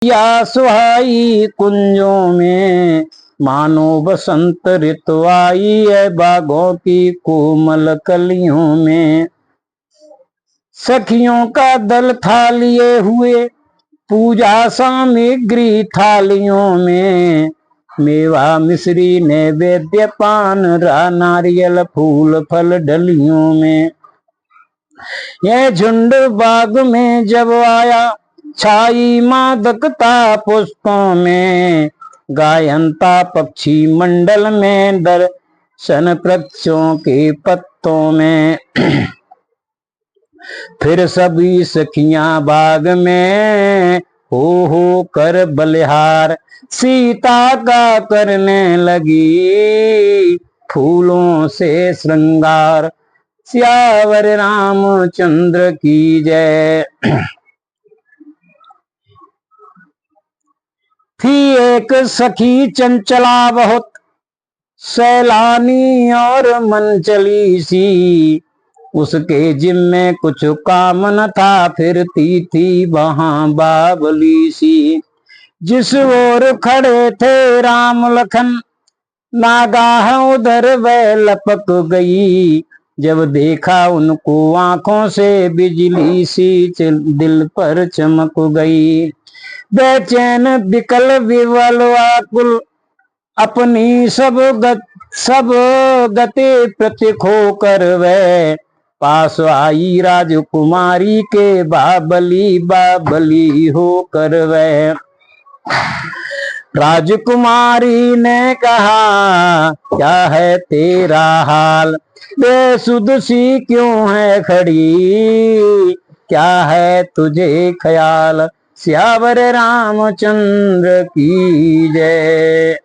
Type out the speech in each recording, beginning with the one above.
या सुहाई कुंजों में मानो बसंत ऋतु आई है, बागों की कोमल कलियों में। सखियों का दल था लिए हुए पूजा सामग्री थालियों में, मेवा मिश्री नैवेद्य पान नारियल फूल फल डलियों में। यह झुंड बाग में जब आया छाई मादकता पुष्पों में, गायनता पक्षी मंडल में दर्शन वृक्षों के पत्तों में। फिर सभी सखियां बाग में हो कर बलिहार सीता का करने लगी फूलों से श्रृंगार। सियावर रामचंद्र की जय। थी एक सखी चंचला बहुत सैलानी और मनचली सी, उसके जिम्मे कुछ काम न था फिरती थी वहां बावली सी। जिस ओर खड़े थे राम लखन नागाह उधर वह लपक गई, जब देखा उनको आंखों से बिजली सी दिल पर चमक गई। बेचैन विकल विवल व्याकुल अपनी सब गति प्रति खोकर वह पास आई राजकुमारी के बाबली होकर वह। राजकुमारी ने कहा क्या है तेरा हाल, बेसुध सी क्यों है खड़ी, क्या है तुझे ख्याल। सियावर रामचंद्र की जय।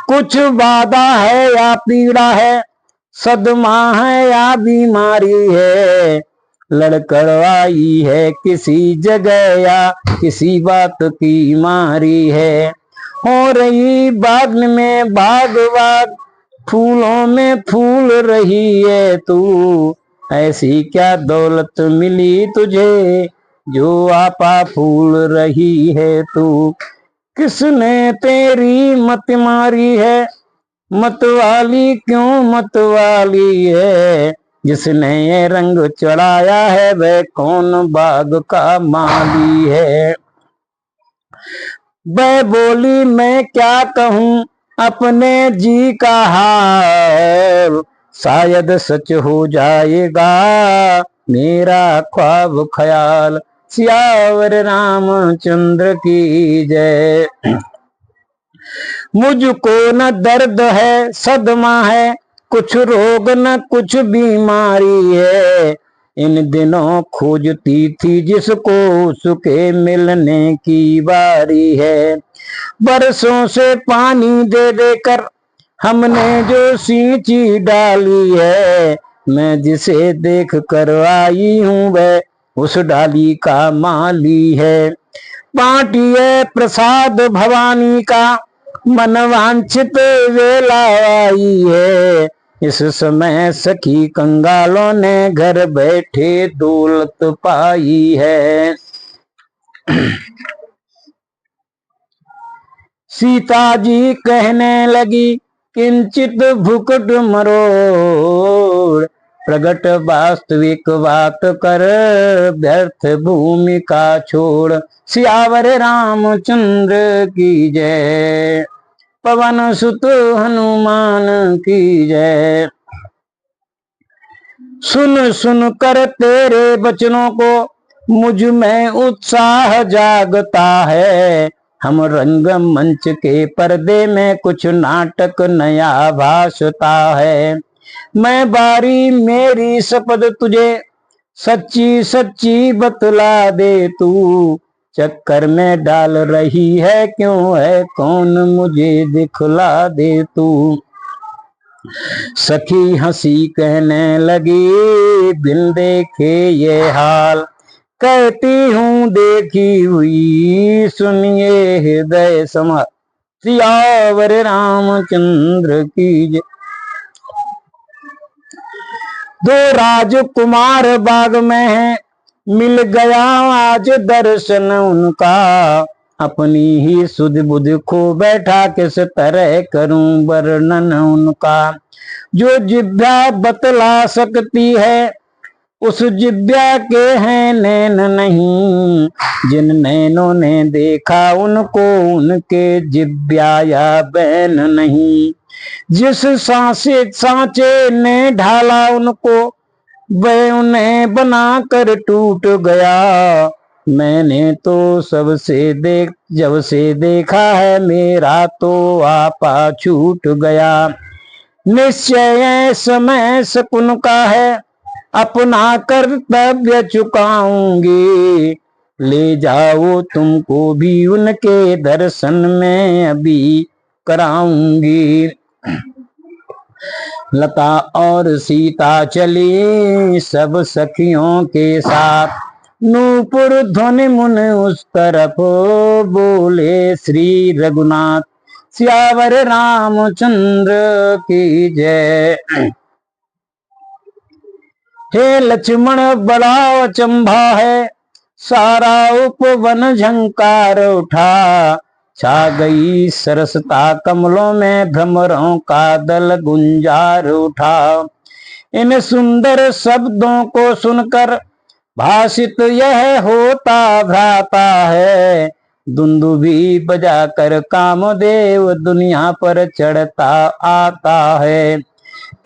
कुछ बाधा है या पीड़ा है, सदमा है या बीमारी है, लड़कर आई है किसी जगह या किसी बात की मारी है। हो रही बाग में बाग बाग फूलों में फूल रही है तू, ऐसी क्या दौलत मिली तुझे जो आपा फूल रही है तू। किसने तेरी मत मारी है, मतवाली क्यों मतवाली है, जिसने ये रंग चढ़ाया है वह कौन बाग का माली है। वह बोली मैं क्या कहूँ अपने जी का हाल, शायद सच हो जाएगा मेरा ख्वाब ख्याल। सियावर रामचंद्र की जय। मुझको न दर्द है सदमा है, कुछ रोग न कुछ बीमारी है, इन दिनों खोजती थी जिसको उसके मिलने की बारी है। बरसों से पानी दे देकर हमने जो सींची डाली है, मैं जिसे देख कर आई हूँ वह उस डाली का माली है। बांटिए प्रसाद भवानी का मन वांछित वेला आई है, इस समय सखी कंगालों ने घर बैठे दौलत पाई है। सीता जी कहने लगी किंचित भुकुट मरोड़, प्रगट वास्तविक बात कर व्यर्थ भूमिका छोड़। सियावर रामचंद्र की जय। पवन सुत हनुमान की जय। सुन सुन कर तेरे वचनों को मुझ में उत्साह जागता है, हम रंग मंच के पर्दे में कुछ नाटक नया भासता है। मैं बारी मेरी शपथ तुझे सच्ची सच्ची बतला दे तू, चक्कर में डाल रही है क्यों है कौन मुझे दिखला दे तू। सखी हंसी कहने लगी बिन देखे ये हाल, कहती हूँ देखी हुई सुनिए हृदय समा। सियावर रामचंद्र की जय। दो राजकुमार बाग में हैं मिल गया आज दर्शन उनका, अपनी ही सुध बुध खो बैठा, किस तरह करूं वर्णन उनका। जो जिभ्या बतला सकती है, उस जिभ्या के हैं नैन नहीं। जिन नैनों ने देखा उनको, उनके जिभ्या या बैन नहीं। जिस सांचे ने ढाला उनको, वह उन्हें बना कर टूट गया। मैंने तो जब से देखा है, मेरा तो आपा छूट गया। निश्चय समय शकुन का है, अपना कर्तव्य चुकाऊंगी। ले जाओ तुमको भी उनके दर्शन में अभी कराऊंगी। लता और सीता चली सब सखियों के साथ, नूपुर ध्वनि मुन उस तरफ, बोले श्री रघुनाथ सियावर रामचंद्र की जय। हे लक्ष्मण बड़ा अचंभा है, सारा उपवन झंकार उठा। छा गई सरसता कमलों में, भ्रमरों का दल गुंजार उठा। इन सुंदर शब्दों को सुनकर भाषित यह होता भ्राता है। दुंदुभी बजाकर कामदेव दुनिया पर चढ़ता आता है।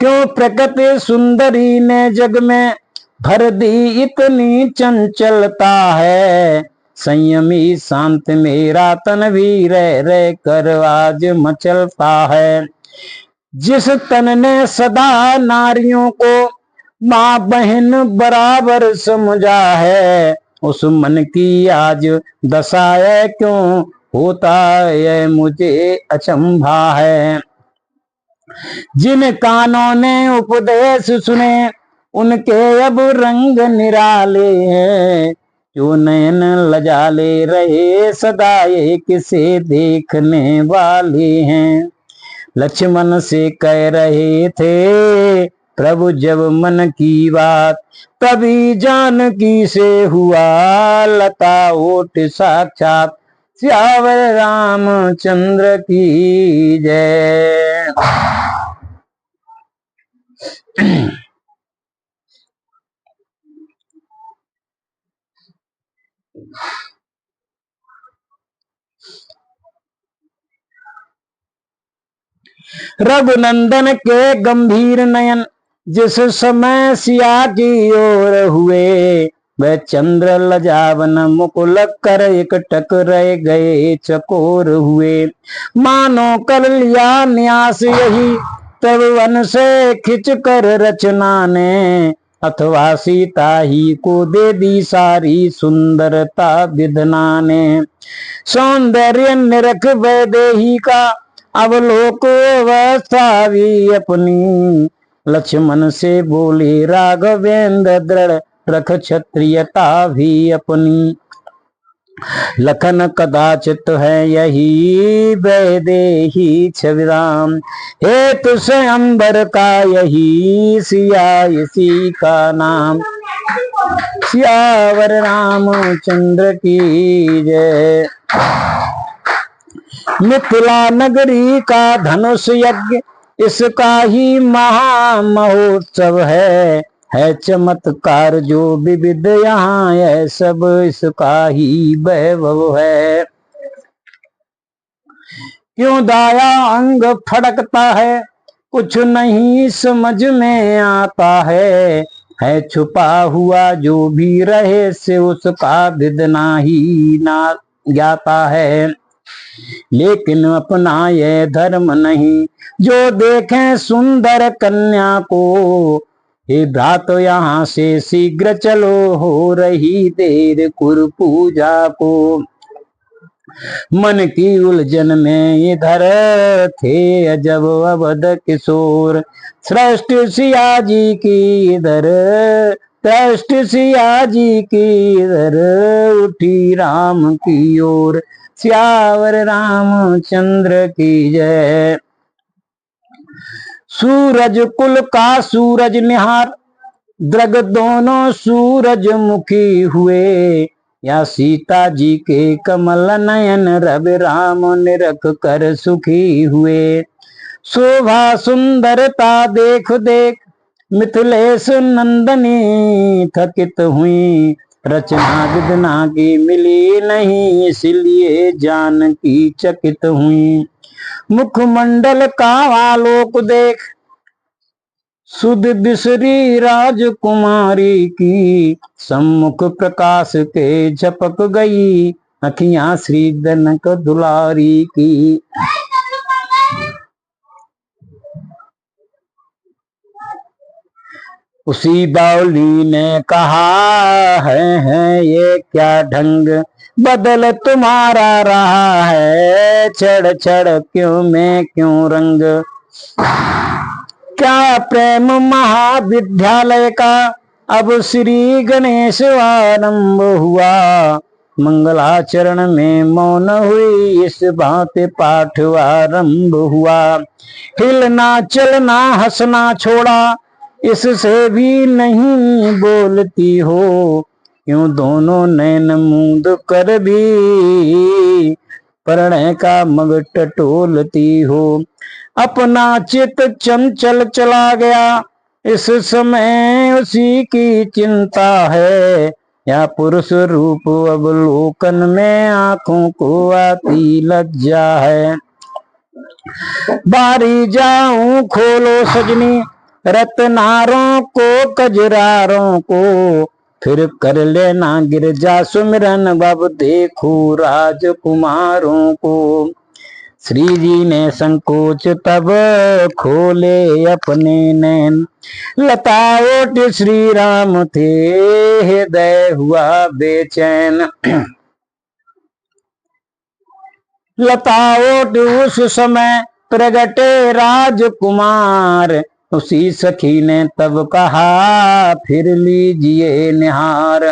क्यों प्रकृति सुंदरी ने जग में भर दी इतनी चंचलता है। संयमी शांत मेरा तन भी रह रह कर आज मचलता है। जिस तन ने सदा नारियों को माँ बहन बराबर समझा है, उस मन की आज दशा है क्यों होता है मुझे अचंभा है। जिन कानों ने उपदेश सुने, उनके अब रंग निराले हैं। जो नयन लजाले रहे सदा, ये किसे देखने वाले हैं। लक्ष्मण से कह रहे थे प्रभु जब मन की बात, तभी जानकी से हुआ लता ओट साक्षात। सियावर रामचंद्र की जय। रघुनंदन के गंभीर नयन जिस समय सिया की ओर हुए, वह चंद्र लजावन मुकुल कर एक टक रह गए चकोर हुए। मानो कर लिया न्यास यही तब वन से खिंच कर रचना ने, अथवा सीता ही को दे दी सारी सुंदरता विधना ने। सौंदर्य निरख वैदेही का अवलोक अवस्था भी अपनी, लक्ष्मण से बोले राघवेंद्र दृढ़ रख क्षत्रियता भी अपनी। लखन कदाचित है यही वैदेही छविराम, हे तुझसे अंबर का यही सिया इसी का नाम। सियावर रामचंद्र की जय। मिथिला नगरी का धनुष यज्ञ इसका ही महामहोत्सव है चमत्कार जो विविध यहाँ है सब इसका ही वैभव है। क्यों दाया अंग फड़कता है कुछ नहीं समझ में आता है छुपा हुआ जो भी रहे से उसका विदना ही ना जाता है। लेकिन अपना ये धर्म नहीं जो देखें सुंदर कन्या को, हे भ्रात यहाँ से शीघ्र चलो हो रही देर कुर पूजा को। मन की उलझन में इधर थे अजब अवध किशोर, सृष्टि सिया जी की इधर सृष्टि सिया जी की इधर उठी राम की ओर। सियावर रामचंद्र की जय। सूरज कुल का सूरज निहार द्रग दोनों सूरजमुखी हुए, या सीता जी के कमल नयन रवि राम निरख कर सुखी हुए। शोभा सुंदरता देख देख मिथिलेश नंदनी थकित हुई, रचना विदना की मिली नहीं, इसलिए जानकी चकित हुई। मुखमंडल का आलोक देख सुध बिसरी राजकुमारी की, सम्मुख प्रकाश के झपक गई, अखियां श्री जनक दुलारी की। उसी बावली ने कहा है ये क्या ढंग, बदल तुम्हारा रहा है, छड़ छड़ क्यों मैं क्यों रंग। क्या प्रेम महाविद्यालय का अब श्री गणेश आरंभ हुआ, मंगलाचरण में मौन हुई, इस बात पाठ आरंभ हुआ। हिलना चलना हंसना छोड़ा, इससे भी नहीं बोलती हो, क्यों दोनों नैन मूंद कर भी प्रणय का मग टटोलती हो। अपना चित चंचल चला गया, इस समय उसी की चिंता है, या पुरुष रूप अवलोकन में आंखों को आती लज्जा है। बारी जाऊं खोलो सजनी, रत्नारों को कजरारों को, फिर कर लेना गिरजा सुमिरन, अब देखो राजकुमारों को। श्री जी ने संकोच तब खोले अपने नैन, लताओट श्री राम थे हृदय हुआ बेचैन। लताओट उस समय प्रगटे राजकुमार, उसी सखी ने तब कहा फिर लीजिए निहार।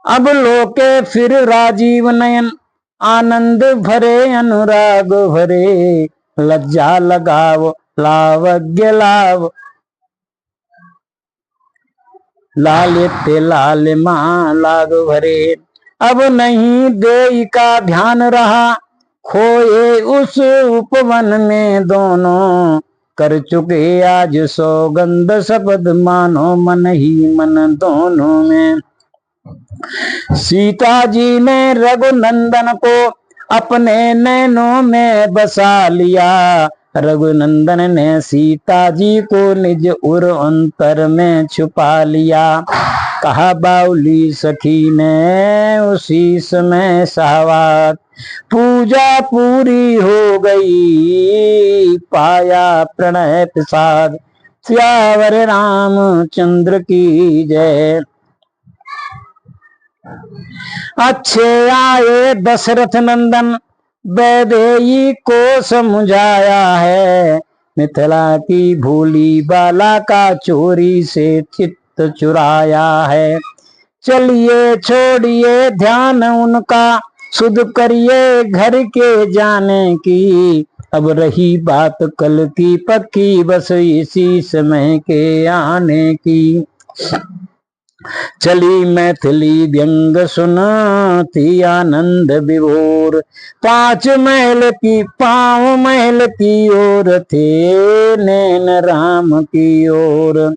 अब लोके फिर राजीव नयन, आनंद भरे अनुराग भरे, लज्जा लगाव लावज्ञ लाव, लालित्य लाल मां लाग भरे। अब नहीं देई का ध्यान रहा, खोए उस उपवन में दोनों, कर चुके आज सौगंध शपथ, मानो मन ही मन दोनों में। सीता जी ने रघुनंदन को अपने नैनों में बसा लिया, रघुनंदन ने सीता जी को निज उर अंतर में छुपा लिया। कहा बाउली सखी ने उसी समय सहवात, पूजा पूरी हो गई, पाया प्रणय प्रसाद, सियावर रामचंद्र की जय। अच्छे आए दशरथ नंदन, वैदेही को समझाया है, मिथिला की भोली बाला का चोरी से चित्त चुराया है। चलिए छोड़िए ध्यान उनका, सुध करिए घर के जाने की, अब रही बात कल की पक्की, बस इसी समय के आने की। चली मैथिली व्यंग सुनाती आनंद विभोर, पांच महल की ओर थे नैन राम की ओर।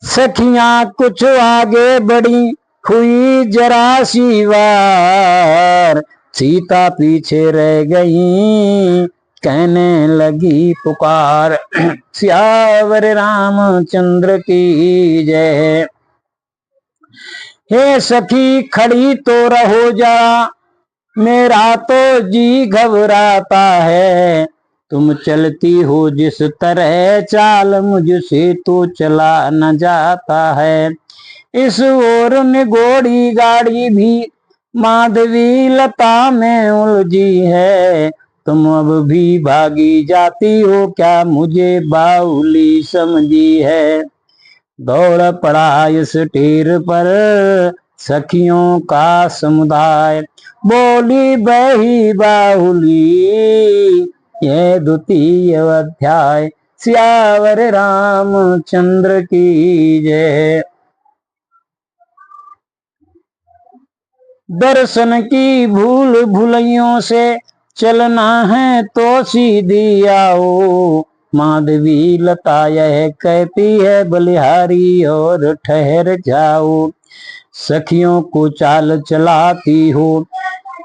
सखियां कुछ आगे बढ़ी हुई जरा सी वार, सीता पीछे रह गई कहने लगी पुकार, सियावर रामचंद्र की जय। हे सखी खड़ी तो रहो जरा, मेरा तो जी घबराता है, तुम चलती हो जिस तरह चाल, मुझसे तो चला न जाता है। इस ओर निगोड़ी गाड़ी भी माधवी लता में उलझी है, तुम अब भी भागी जाती हो, क्या मुझे बाउली समझी है। दौड़ पड़ा इस तीर पर सखियों का समुदाय, बोली बही बाहुली ये द्वितीय अध्याय। सियावर रामचंद्र की जय। दर्शन की भूल भुलैयों से चलना है तो सीधी आओ, माधवी लता यह कहती है बलिहारी और ठहर जाओ। सखियों को चाल चलाती हो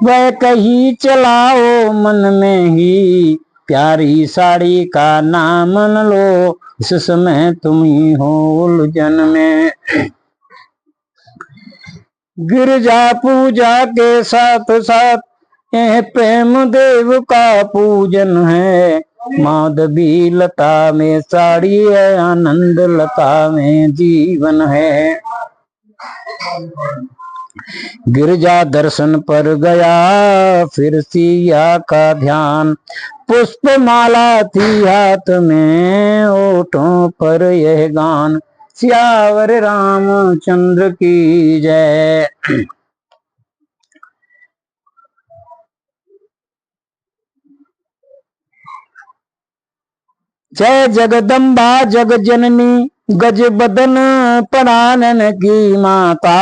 वह कहीं चलाओ, मन में ही प्यारी साड़ी का नाम न लो, इस समय तुम ही हो उलझन में। गिरजा पूजा के साथ साथ यह प्रेम देव का पूजन है, माधवी लता में साड़ी है, आनंद लता में जीवन है। गिरजा दर्शन पर गया फिर सिया का ध्यान, पुष्प माला थी हाथ में, ओठों पर यह गान, सियावर रामचंद्र की जय। जय जगदम्बा जग जननी गज बदन परानन की माता,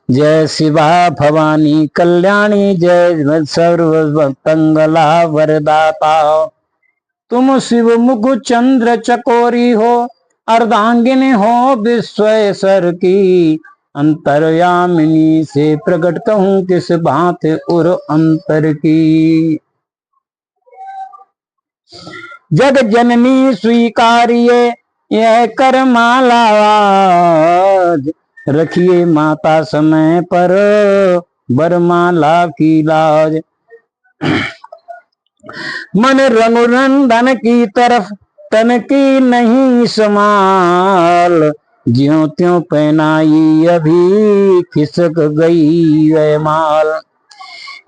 जय शिवा भवानी कल्याणी जय सर्व मंगला वरदाता। तुम शिव मुख चंद्र चकोरी हो, अर्धांगिनी हो विश्वेश्वर की, अंतर्यामिनी से प्रकट कहूँ किस बात उर अंतर की। जग जननी स्वीकारिये यह कर माला, रखिए माता समय पर बरमाला की लाज। मन रघुनंदन की तरफ तन की नहीं समाल, ज्यों त्यों पहनाई अभी खिसक गई वह माल।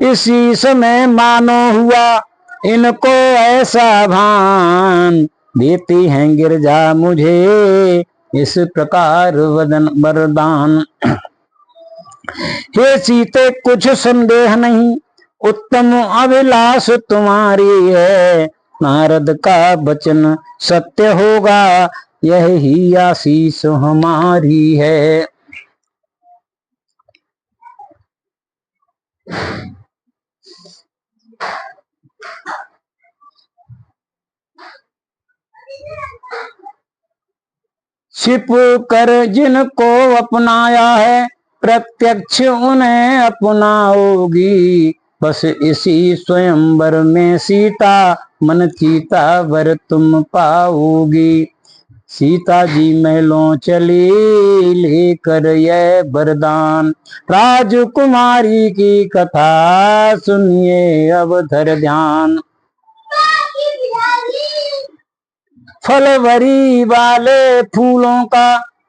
इसी समय मानो हुआ इनको ऐसा भान, देती हैं गिरजा मुझे इस प्रकार वरदान। हे सीते कुछ संदेह नहीं उत्तम अभिलाष तुम्हारी है, नारद का वचन सत्य होगा यही आशीष हमारी है। छिप कर जिनको अपनाया है प्रत्यक्ष उन्हें अपनाओगी, बस इसी स्वयंवर में सीता मन चीता वर तुम पाओगी। सीता जी महलों चली लेकर यह वरदान, राजकुमारी की कथा सुनिए अब धर ध्यान। फलवरी वाले फूलों का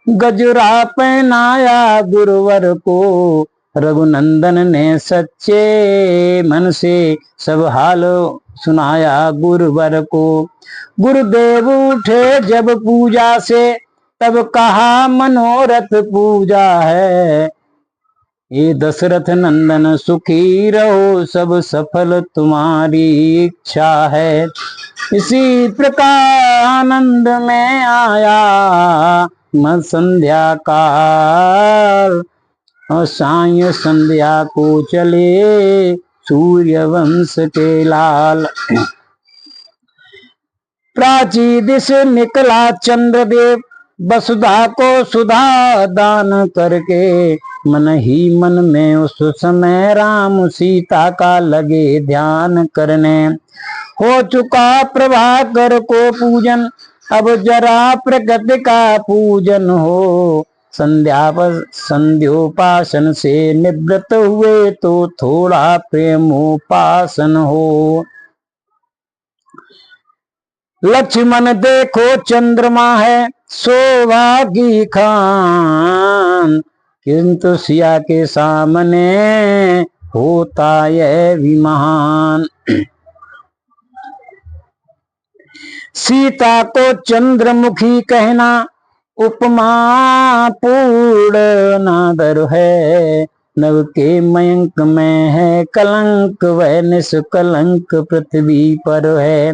गजरा पहनाया गुरुवर को, रघुनंदन ने सच्चे मन से सब हाल सुनाया गुरुवर को। गुरुदेव उठे जब पूजा से तब कहा मनोरथ पूजा है, ये दशरथ नंदन सुखी रहो सब सफल तुम्हारी इच्छा है। इसी प्रकार आनंद में आया मत संध्या काल, और साय संध्या को चले सूर्य वंश के लाल। प्राची दिश निकला चंद्रदेव वसुधा को सुधा दान करके, मन ही मन में उस समय राम सीता का लगे ध्यान करने। हो चुका प्रभाकर को पूजन अब जरा प्रकृति का पूजन हो, संध्योपासन से निवृत्त हुए तो थोड़ा प्रेमोपासन हो। लक्ष्मण देखो चंद्रमा है शोभा की खान, किंतु सिया के सामने होता यह भी महान। सीता को चंद्रमुखी कहना उपमा पूर्ण नादर है, नव के मयंक में है कलंक, वह निष्कलंक पृथ्वी पर है।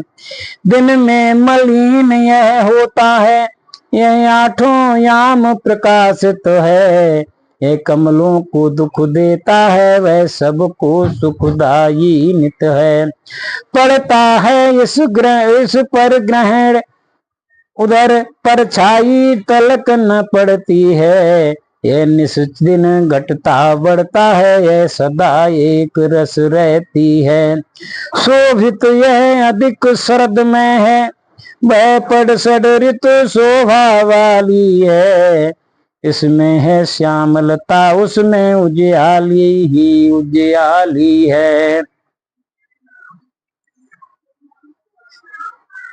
दिन में मलिन यह होता है, यह आठों याम प्रकाशित है। ये कमलों को दुख देता है, वह सबको सुखदाई नित है। पड़ता है इस पर ग्रहण, उधर परछाई तलक न पड़ती है। यह निस्दिन घटता बढ़ता है, यह सदा एक रस रहती है। शोभित यह अधिक शरद में है, वह पड़सठ ऋतु शोभा वाली है। इसमें है श्यामलता, उसमें उजियाली ही उजियाली है।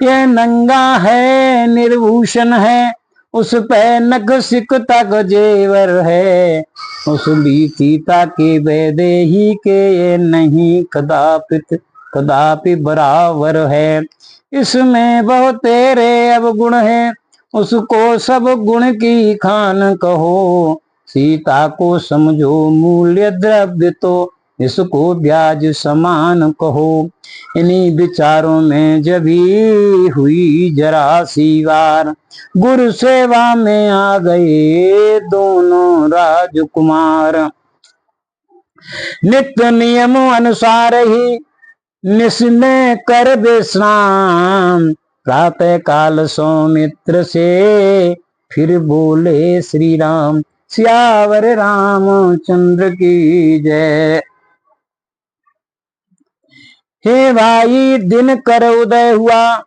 यह नंगा है निर्भूषण है, उस पे नख सिक तक जेवर है। उस बीतीता के वैदेही के ये नहीं कदापि बराबर है। इसमें बहुत तेरे अवगुण है, उसको सब गुण की खान कहो। सीता को समझो मूल्य द्रव्य, तो इसको ब्याज समान कहो। इन्हीं विचारों में जभी हुई जरा सी वार, गुरु सेवा में आ गए दोनों राजकुमार। नित्य नियम अनुसार ही निस्ने कर विश्राम, प्रातः काल सौमित्र से फिर बोले श्री राम। सियावर रामचंद्र की जय। हे भाई दिन कर उदय हुआ,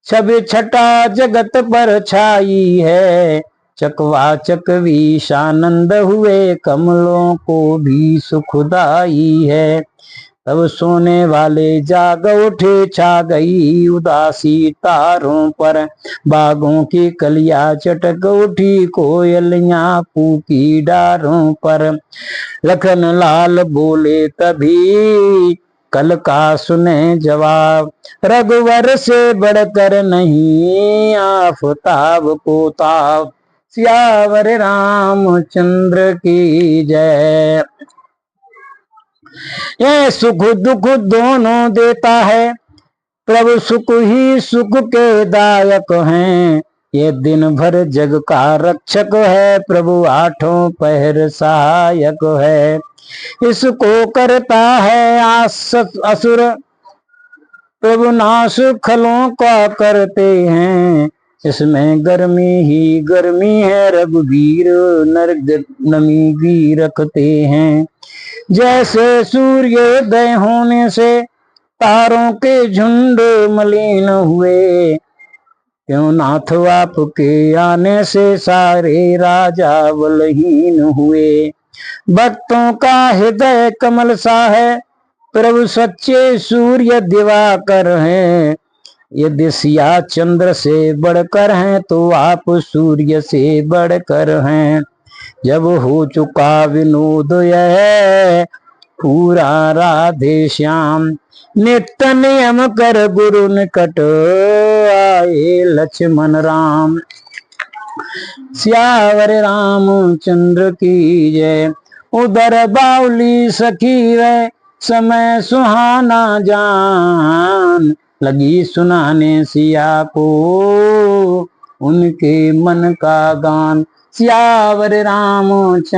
छवि छटा जगत पर छाई है। चकवाचक विषानंद हुए, कमलों को भी सुखदाई है। तब सोने वाले जाग उठे, छा गई उदासी तारों पर। बागों की कलियां चटक उठी, कोयलियां कूकी डारों पर। लखन लाल बोले तभी, कल का सुने जवाब। रघुवर से बढ़कर नहीं, आफताब को ताब। सियावर रामचंद्र की जय। ये सुख दुख दोनों देता है, प्रभु सुख ही सुख के दायक हैं। ये दिन भर जग का रक्षक है, प्रभु आठों पहर सहायक है। इसको करता है असुर, प्रभु नाश खलों का करते हैं। इसमें गर्मी ही गर्मी है, रघुवीर नरक नमी भी रखते हैं। जैसे सूर्योदय होने से तारों के झुंड मलिन हुए, क्यों नाथ आपके आने से सारे राजा बलहीन हुए। भक्तों का हृदय कमल सा है, प्रभु सच्चे सूर्य दिवाकर हैं। यदि सिया चंद्र से बढ़कर हैं, तो आप सूर्य से बढ़कर हैं। जब हो चुका विनोद यह पूरा राधे श्याम, नित्य नियम कर गुरु निकट आए लक्ष्मण राम। सियावर रामचंद्र की जय। उधर बावली सखी वे समय सुहाना जान, लगी सुनाने सिया को उनके मन का गान। सियावर रामचंद्र